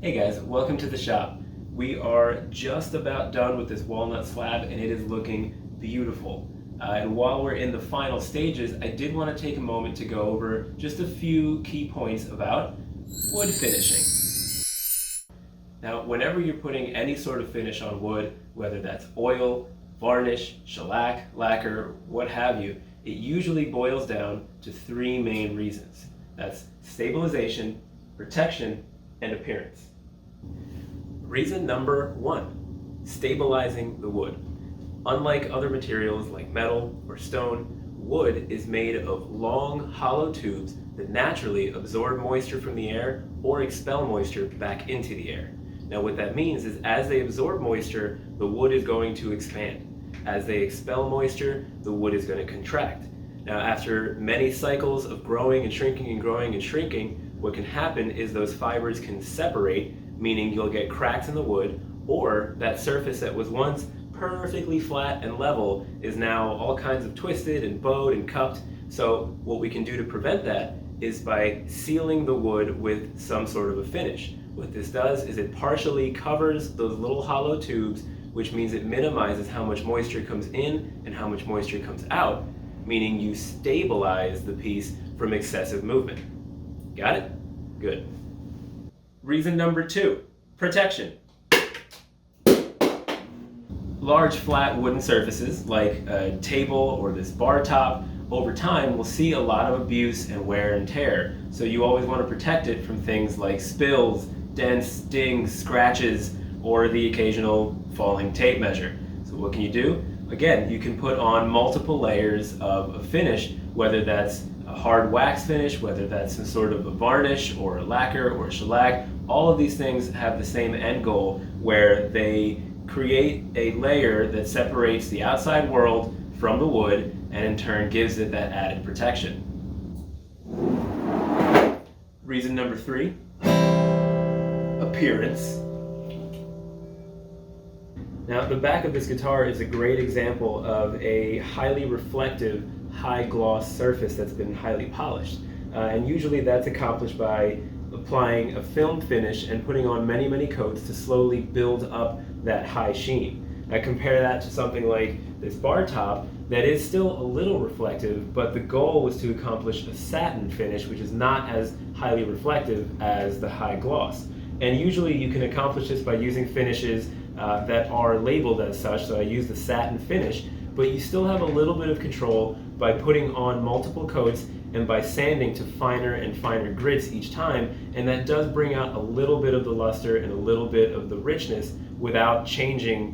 Hey guys, welcome to the shop. We are just about done with this walnut slab and it is looking beautiful. And while we're in the final stages, I did want to take a moment to go over just a few key points about wood finishing. Now, whenever you're putting any sort of finish on wood, whether that's oil, varnish, shellac, lacquer, what have you, it usually boils down to three main reasons. That's stabilization, protection, and appearance. Reason number one, stabilizing the wood. Unlike other materials like metal or stone, wood is made of long, hollow tubes that naturally absorb moisture from the air or expel moisture back into the air. Now what that means is as they absorb moisture, the wood is going to expand. As they expel moisture, the wood is going to contract. Now after many cycles of growing and shrinking and growing and shrinking, what can happen is those fibers can separate, meaning you'll get cracks in the wood, or that surface that was once perfectly flat and level is now all kinds of twisted and bowed and cupped. So what we can do to prevent that is by sealing the wood with some sort of a finish. What this does is it partially covers those little hollow tubes, which means it minimizes how much moisture comes in and how much moisture comes out, meaning you stabilize the piece from excessive movement. Got it? Good. Reason number two, protection. Large flat wooden surfaces like a table or this bar top over time will see a lot of abuse and wear and tear. So you always want to protect it from things like spills, dents, dings, scratches, or the occasional falling tape measure. So what can you do? Again, you can put on multiple layers of a finish, whether that's a hard wax finish, whether that's some sort of a varnish or a lacquer or a shellac. All of these things have the same end goal where they create a layer that separates the outside world from the wood and in turn gives it that added protection. Reason number three, appearance. Now the back of this guitar is a great example of a highly reflective, high gloss surface that's been highly polished. And usually that's accomplished by applying a film finish and putting on many coats to slowly build up that high sheen. Now compare that to something like this bar top that is still a little reflective, but the goal was to accomplish a satin finish, which is not as highly reflective as the high gloss. And usually you can accomplish this by using finishes that are labeled as such, so I use the satin finish, but you still have a little bit of control by putting on multiple coats and by sanding to finer and finer grits each time, and that does bring out a little bit of the luster and a little bit of the richness without changing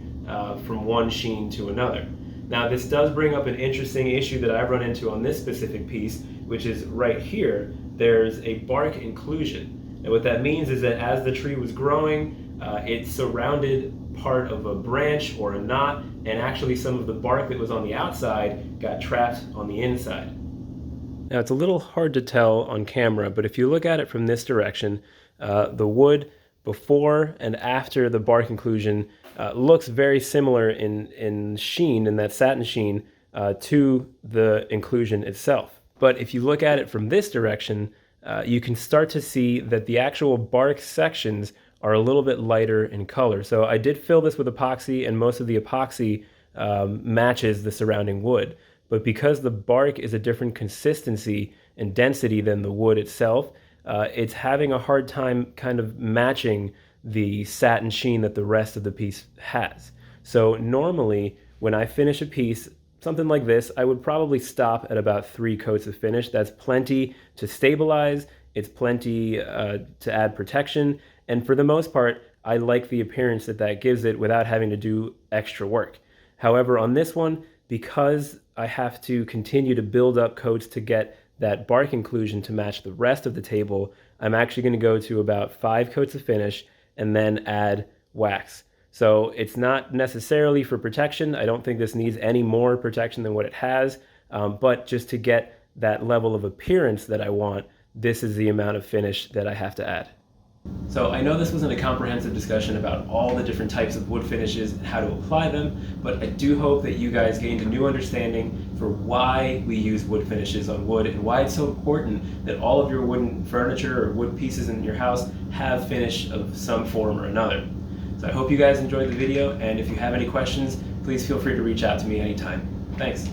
from one sheen to another. Now this does bring up an interesting issue that I've run into on this specific piece, which is right here, there's a bark inclusion. And what that means is that as the tree was growing, it surrounded part of a branch or a knot, and actually some of the bark that was on the outside got trapped on the inside. Now it's a little hard to tell on camera, but if you look at it from this direction, the wood before and after the bark inclusion looks very similar in sheen, in that satin sheen, to the inclusion itself. But if you look at it from this direction, you can start to see that the actual bark sections are a little bit lighter in color. So I did fill this with epoxy, and most of the epoxy matches the surrounding wood. But because the bark is a different consistency and density than the wood itself, it's having a hard time kind of matching the satin sheen that the rest of the piece has. So normally when I finish a piece, something like this, I would probably stop at about 3 coats of finish. That's plenty to stabilize, it's plenty to add protection, and for the most part, I like the appearance that that gives it without having to do extra work. However, on this one, because I have to continue to build up coats to get that bark inclusion to match the rest of the table, I'm actually going to go to about 5 coats of finish and then add wax. So it's not necessarily for protection. I don't think this needs any more protection than what it has, but just to get that level of appearance that I want, this is the amount of finish that I have to add. So I know this wasn't a comprehensive discussion about all the different types of wood finishes and how to apply them, but I do hope that you guys gained a new understanding for why we use wood finishes on wood and why it's so important that all of your wooden furniture or wood pieces in your house have finish of some form or another. So I hope you guys enjoyed the video, and if you have any questions, please feel free to reach out to me anytime. Thanks.